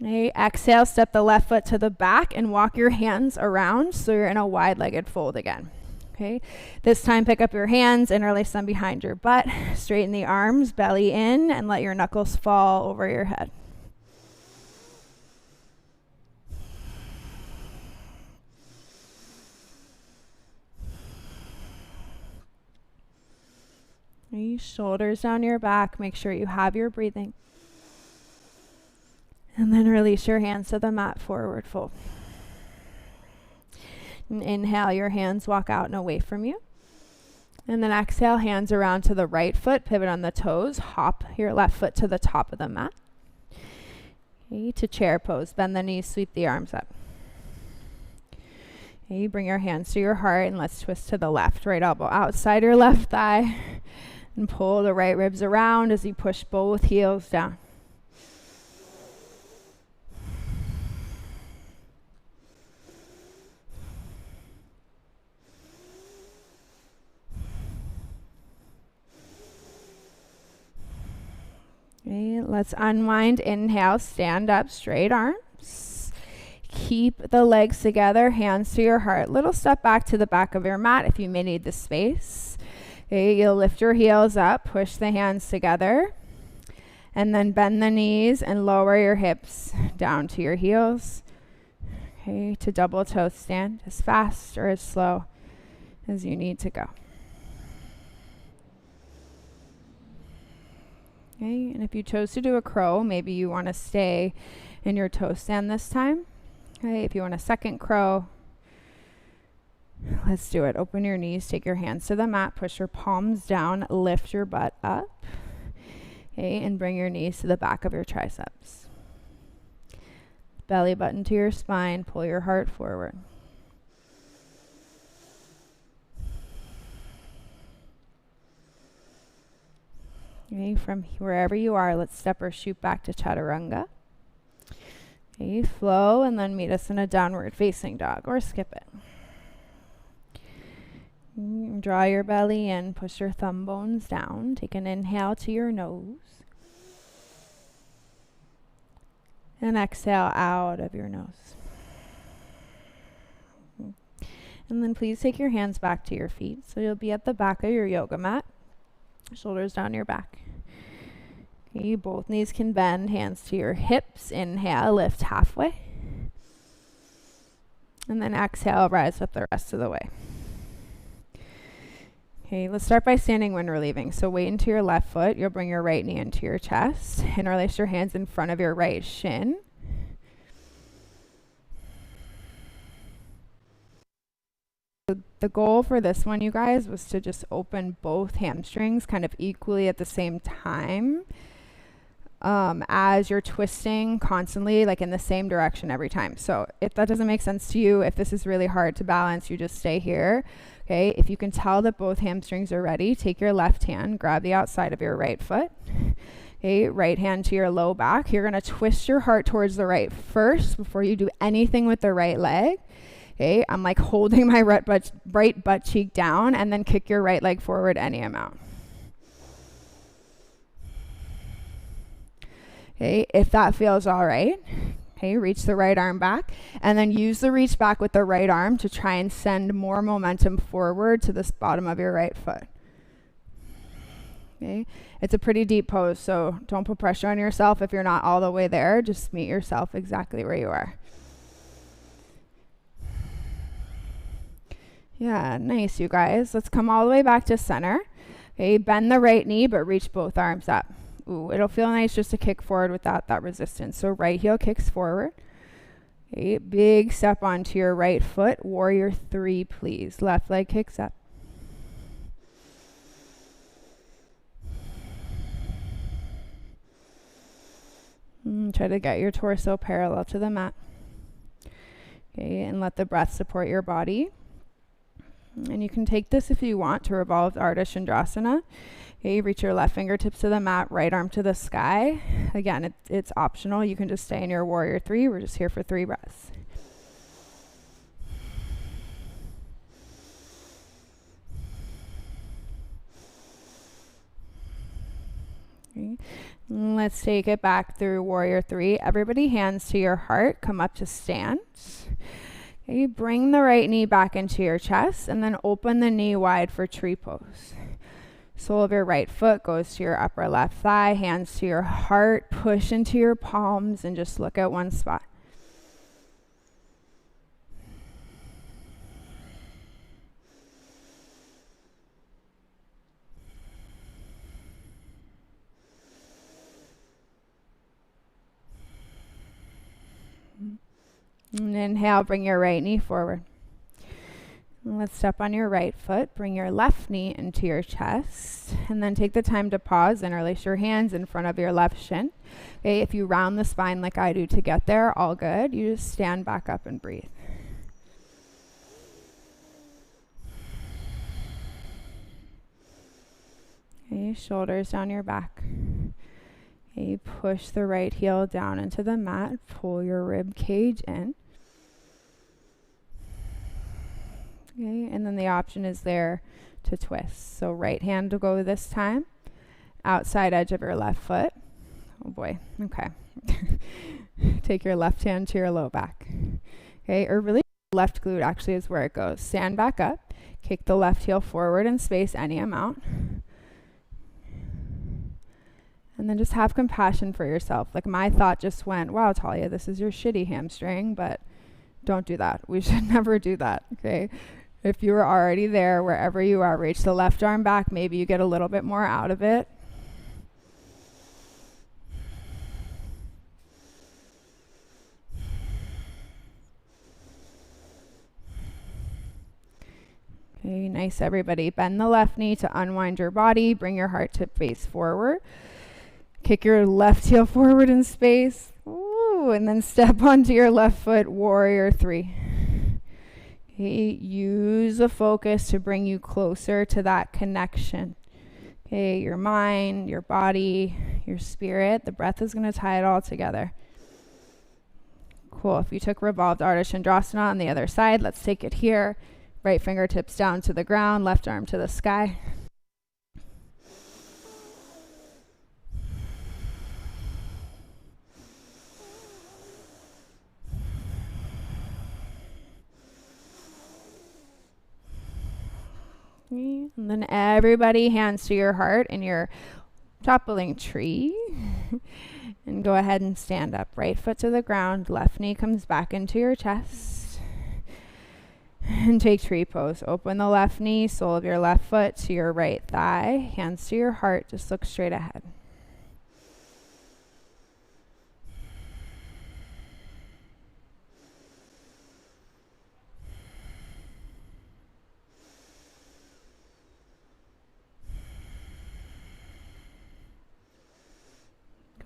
Okay, exhale. Step the left foot to the back and walk your hands around so you're in a wide-legged fold again. Okay, this time pick up your hands, interlace them behind your butt, straighten the arms, belly in, and let your knuckles fall over your head. Okay, shoulders down your back, make sure you have your breathing. And then release your hands to the mat, forward fold. And inhale, your hands walk out and away from you. And then exhale, hands around to the right foot, pivot on the toes, hop your left foot to the top of the mat. Okay, to chair pose, bend the knees, sweep the arms up. Okay, bring your hands to your heart and let's twist to the left, right elbow outside your left thigh. And pull the right ribs around as you push both heels down. Okay, let's unwind. Inhale, stand up, straight arms. Keep the legs together, hands to your heart. Little step back to the back of your mat if you may need the space. Okay, you'll lift your heels up, push the hands together, and then bend the knees and lower your hips down to your heels. Okay, to double toe stand, as fast or as slow as you need to go. Okay, and if you chose to do a crow, maybe you want to stay in your toe stand this time. Okay, if you want a second crow, let's do it. Open your knees, take your hands to the mat, push your palms down, lift your butt up. Okay, and bring your knees to the back of your triceps. Belly button to your spine, pull your heart forward. Okay, from wherever you are, let's step or shoot back to chaturanga. Okay, flow and then meet us in a downward facing dog or skip it. Draw your belly in, push your thumb bones down. Take an inhale to your nose. And exhale out of your nose. And then please take your hands back to your feet. So you'll be at the back of your yoga mat. Shoulders down your back. Okay, both knees can bend, hands to your hips. Inhale, lift halfway. And then exhale, rise up the rest of the way. Okay, let's start by standing when relieving. So weight into your left foot. You'll bring your right knee into your chest. Interlace your hands in front of your right shin. The goal for this one, you guys, was to just open both hamstrings kind of equally at the same time, as you're twisting constantly, like in the same direction every time. So if that doesn't make sense to you, if this is really hard to balance, you just stay here. Okay, if you can tell that both hamstrings are ready, take your left hand, grab the outside of your right foot. Okay, right hand to your low back. You're gonna twist your heart towards the right first before you do anything with the right leg. Okay, I'm like holding my right butt cheek down, and then kick your right leg forward any amount. Okay, if that feels all right, okay, reach the right arm back, and then use the reach back with the right arm to try and send more momentum forward to the bottom of your right foot. Okay, it's a pretty deep pose, so don't put pressure on yourself if you're not all the way there. Just meet yourself exactly where you are. Yeah, nice, you guys. Let's come all the way back to center. Okay, bend the right knee, but reach both arms up. Ooh, it'll feel nice just to kick forward without that resistance. So right heel kicks forward. Okay, big step onto your right foot. Warrior 3, please. Left leg kicks up. Try to get your torso parallel to the mat. Okay, and let the breath support your body. And you can take this if you want to revolve Ardha Chandrasana. Okay, reach your left fingertips to the mat, right arm to the sky. Again, it's optional. You can just stay in your Warrior 3. We're just here for 3 breaths. Okay. Let's take it back through Warrior 3. Everybody, hands to your heart. Come up to stand. Okay, bring the right knee back into your chest, and then open the knee wide for tree pose. Sole of your right foot goes to your upper left thigh, hands to your heart, push into your palms, and just look at one spot. And inhale, bring your right knee forward. Let's step on your right foot, bring your left knee into your chest, and then take the time to pause, interlace your hands in front of your left shin. Okay, if you round the spine like I do to get there, all good. You just stand back up and breathe. Okay, shoulders down your back. Okay, push the right heel down into the mat, pull your rib cage in. Okay, and then the option is there to twist. So right hand to go this time, outside edge of your left foot. Oh boy, okay. Take your left hand to your low back. Okay, or really left glute actually is where it goes. Stand back up, kick the left heel forward in space any amount. And then just have compassion for yourself. Like my thought just went, wow, Talia, this is your shitty hamstring, but don't do that. We should never do that, okay? If you were already there, wherever you are, reach the left arm back. Maybe you get a little bit more out of it. Okay, nice, everybody. Bend the left knee to unwind your body. Bring your heart to face forward. Kick your left heel forward in space. Ooh, and then step onto your left foot, Warrior 3. Okay, use the focus to bring you closer to that connection. Okay, your mind, your body, your spirit. The breath is going to tie it all together. Cool. If you took revolved Ardha Chandrasana on the other side, let's take it here. Right fingertips down to the ground, left arm to the sky. And then everybody, hands to your heart in your toppling tree. And go ahead and stand up. Right foot to the ground, left knee comes back into your chest. And take tree pose. Open the left knee, sole of your left foot to your right thigh, hands to your heart, just look straight ahead.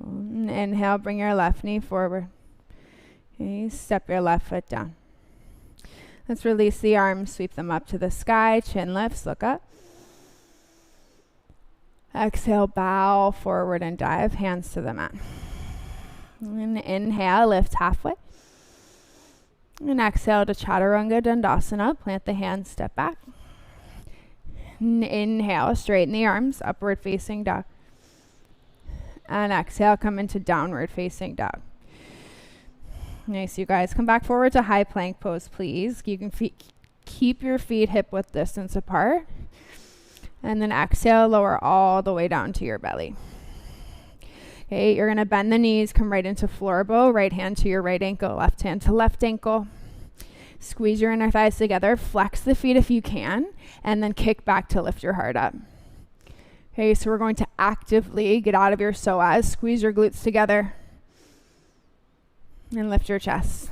And inhale, bring your left knee forward. Okay, step your left foot down. Let's release the arms, sweep them up to the sky, chin lifts, look up. Exhale, bow forward and dive, hands to the mat. And inhale, lift halfway. And exhale to Chaturanga Dandasana, plant the hands, step back. And inhale, straighten the arms, upward facing dog. And exhale, come into downward facing dog. Nice, you guys. Come back forward to high plank pose, please. You can keep your feet hip width distance apart. And then exhale, lower all the way down to your belly. Okay, you're going to bend the knees, come right into floor bow, right hand to your right ankle, left hand to left ankle. Squeeze your inner thighs together, flex the feet if you can, and then kick back to lift your heart up. Okay, so we're going to actively get out of your psoas, squeeze your glutes together, and lift your chest.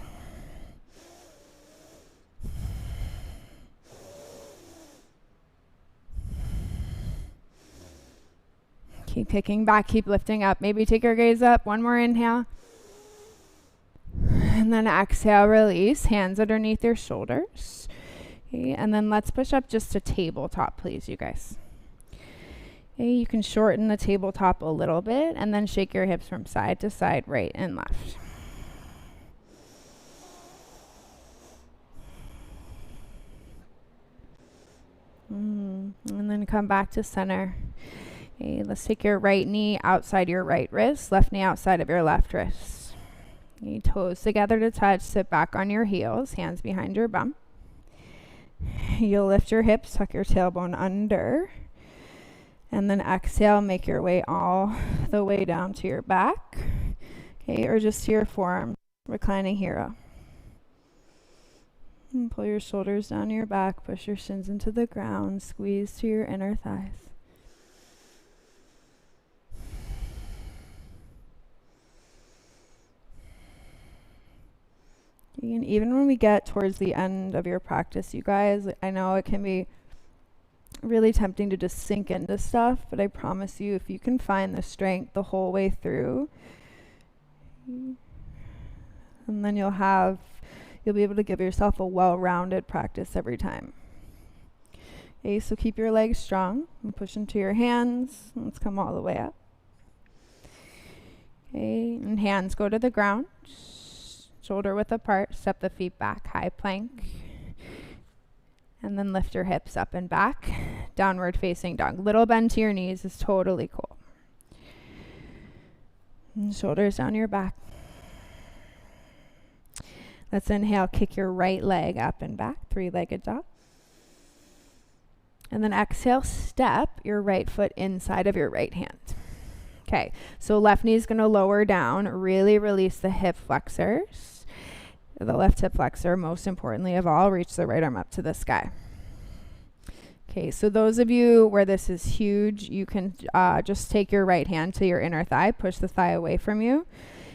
Keep kicking back, keep lifting up. Maybe take your gaze up. One more inhale. And then exhale, release. Hands underneath your shoulders. Okay, and then let's push up just to tabletop, please, you guys. Okay, you can shorten the tabletop a little bit and then shake your hips from side to side, right and left. And then come back to center. Okay, let's take your right knee outside your right wrist, left knee outside of your left wrist. Okay, toes together to touch, sit back on your heels, hands behind your bum. You'll lift your hips, tuck your tailbone under. And then exhale, make your way all the way down to your back. Okay, or just to your forearm, reclining hero. And pull your shoulders down your back, push your shins into the ground, squeeze to your inner thighs. And even when we get towards the end of your practice, you guys, I know it can be really tempting to just sink into stuff, but I promise you, if you can find the strength the whole way through, and then you'll be able to give yourself a well-rounded practice every time. Okay, so keep your legs strong and push into your hands. Let's come all the way up. Okay, and hands go to the ground. Shoulder width apart, step the feet back, high plank. And then lift your hips up and back, downward facing dog. Little bend to your knees is totally cool. And shoulders down your back. Let's inhale, kick your right leg up and back, three-legged dog. And then exhale, step your right foot inside of your right hand. Okay, so left knee is going to lower down, really release the hip flexors. The left hip flexor, most importantly of all, reach the right arm up to the sky. Okay, so those of you where this is huge, you can just take your right hand to your inner thigh, push the thigh away from you.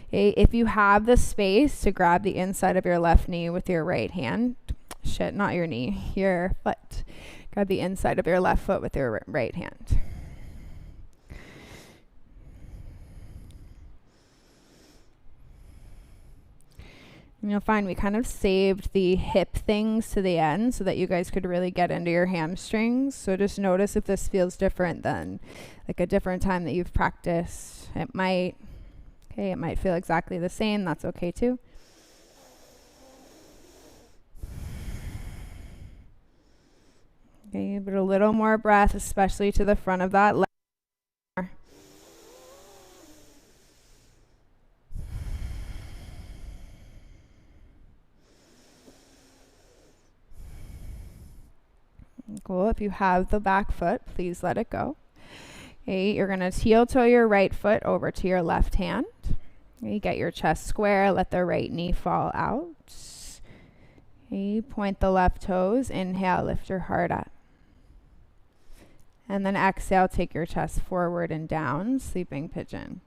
Okay, if you have the space to grab the inside of your left knee with your right hand, not your knee, your foot. Grab the inside of your left foot with your right hand. And you'll find we kind of saved the hip things to the end so that you guys could really get into your hamstrings. So just notice if this feels different than like a different time that you've practiced. It might feel exactly the same. That's okay too. Okay, but a little more breath, especially to the front of that leg. Cool. If you have the back foot, please let it go. Okay, you're going to heel toe your right foot over to your left hand. Okay, get your chest square. Let the right knee fall out. Okay, point the left toes. Inhale, lift your heart up. And then exhale, take your chest forward and down, sleeping pigeon.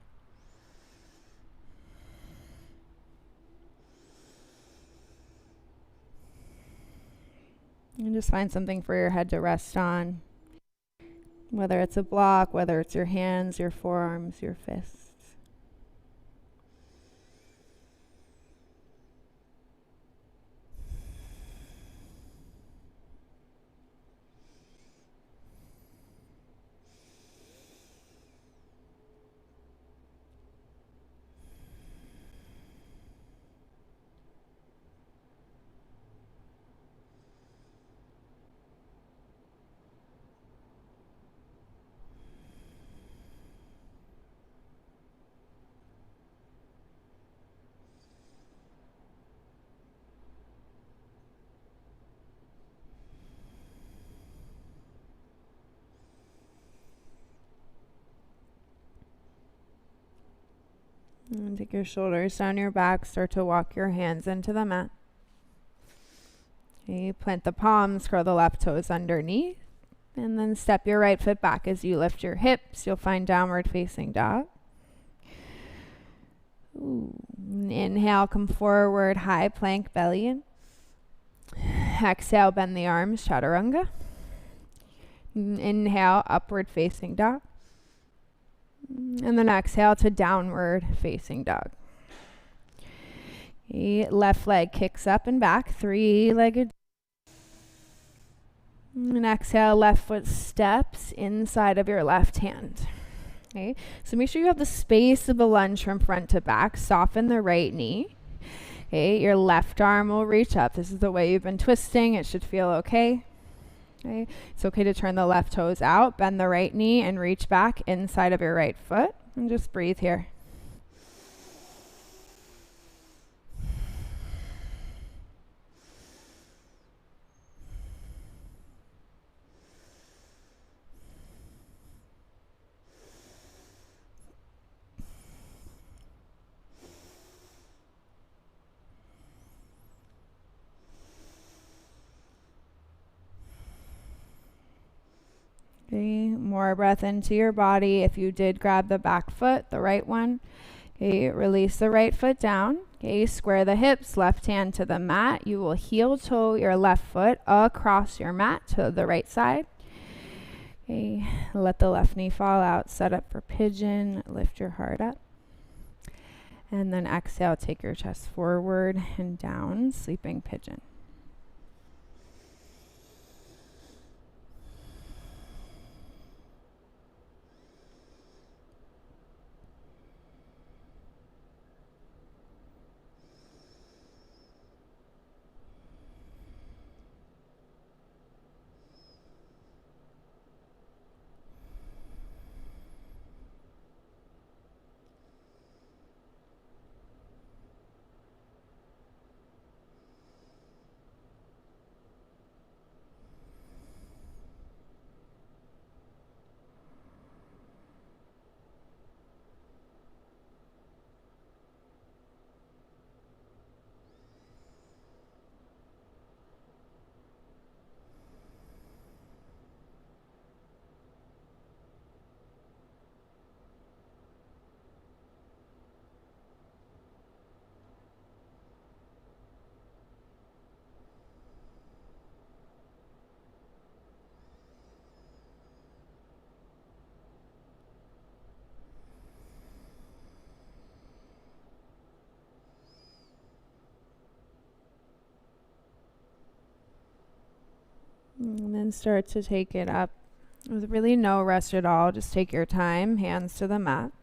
And just find something for your head to rest on. Whether it's a block, whether it's your hands, your forearms, your fists. And take your shoulders down your back. Start to walk your hands into the mat. Okay, plant the palms, curl the left toes underneath. And then step your right foot back as you lift your hips. You'll find downward facing dog. Ooh. Inhale, come forward, high plank, belly in. Exhale, bend the arms, chaturanga. Inhale, upward facing dog. And then exhale to downward facing dog. Okay, left leg kicks up and back, three-legged. And exhale, left foot steps inside of your left hand. Okay, so make sure you have the space of a lunge from front to back. Soften the right knee. Okay, your left arm will reach up. This is the way you've been twisting. It should feel okay. Okay, it's okay to turn the left toes out, bend the right knee, and reach back inside of your right foot. And just breathe here. Okay, more breath into your body. If you did grab the back foot, the right one, okay, release the right foot down. Okay, square the hips, left hand to the mat. You will heel toe your left foot across your mat to the right side. Okay, let the left knee fall out. Set up for pigeon. Lift your heart up. And then exhale, take your chest forward and down, sleeping pigeon. And then start to take it up with really no rest at all. Just take your time, hands to the mat.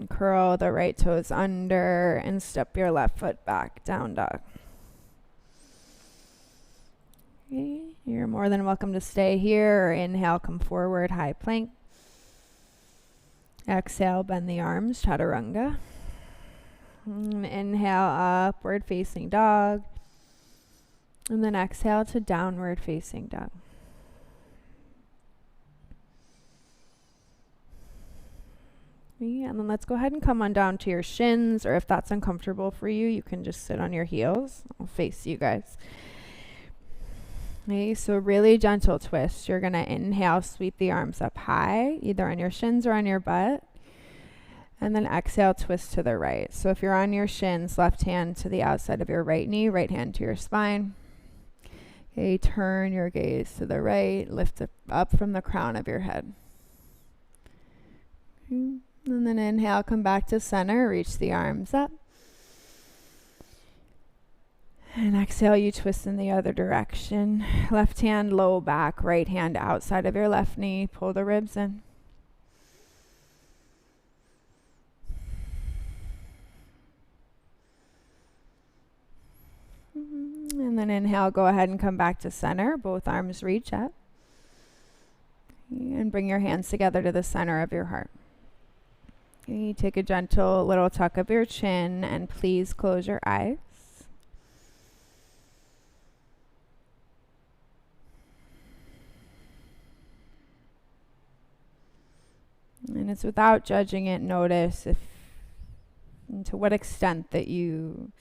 Curl the right toes under and step your left foot back, down dog. Okay, you're more than welcome to stay here or inhale, come forward, high plank. Exhale, bend the arms, chaturanga. Inhale, upward facing dog. And then exhale to downward facing dog. Okay, and then let's go ahead and come on down to your shins, or if that's uncomfortable for you, you can just sit on your heels. I'll face you guys. Okay, so really gentle twist. You're going to inhale, sweep the arms up high, either on your shins or on your butt. And then exhale, twist to the right. So if you're on your shins, left hand to the outside of your right knee, right hand to your spine. Okay, turn your gaze to the right, lift it up from the crown of your head. Okay. And then inhale, come back to center, reach the arms up. And exhale, you twist in the other direction. Left hand low back, right hand outside of your left knee. Pull the ribs in. And then inhale, go ahead and come back to center. Both arms reach up. And bring your hands together to the center of your heart. Okay, take a gentle little tuck of your chin and please close your eyes. And it's without judging it, notice if and to what extent that you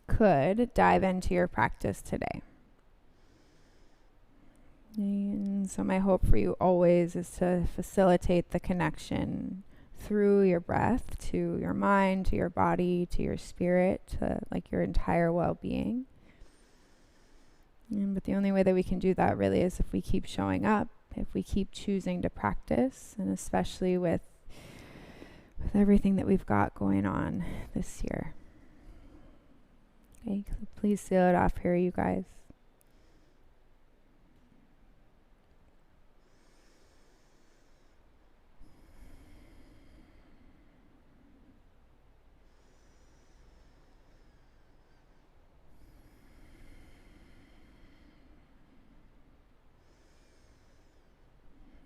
could dive into your practice today. And so my hope for you always is to facilitate the connection through your breath to your mind, to your body, to your spirit, to like your entire well-being. But the only way that we can do that really is if we keep showing up, if we keep choosing to practice, and especially with everything that we've got going on this year. Okay, so please seal it off here, you guys.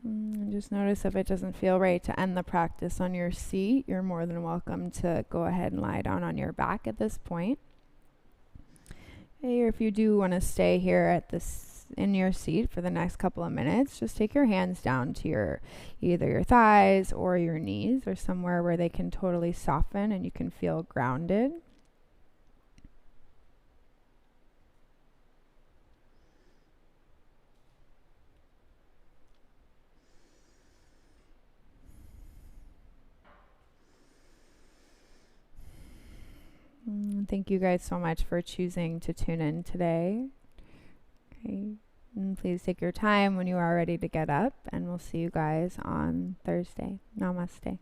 And just notice if it doesn't feel right to end the practice on your seat, you're more than welcome to go ahead and lie down on your back at this point. Okay, or if you do want to stay here at this in your seat for the next couple of minutes, just take your hands down to your either your thighs or your knees or somewhere where they can totally soften and you can feel grounded. Thank you guys so much for choosing to tune in today. Okay. And please take your time when you are ready to get up, and we'll see you guys on Thursday. Namaste.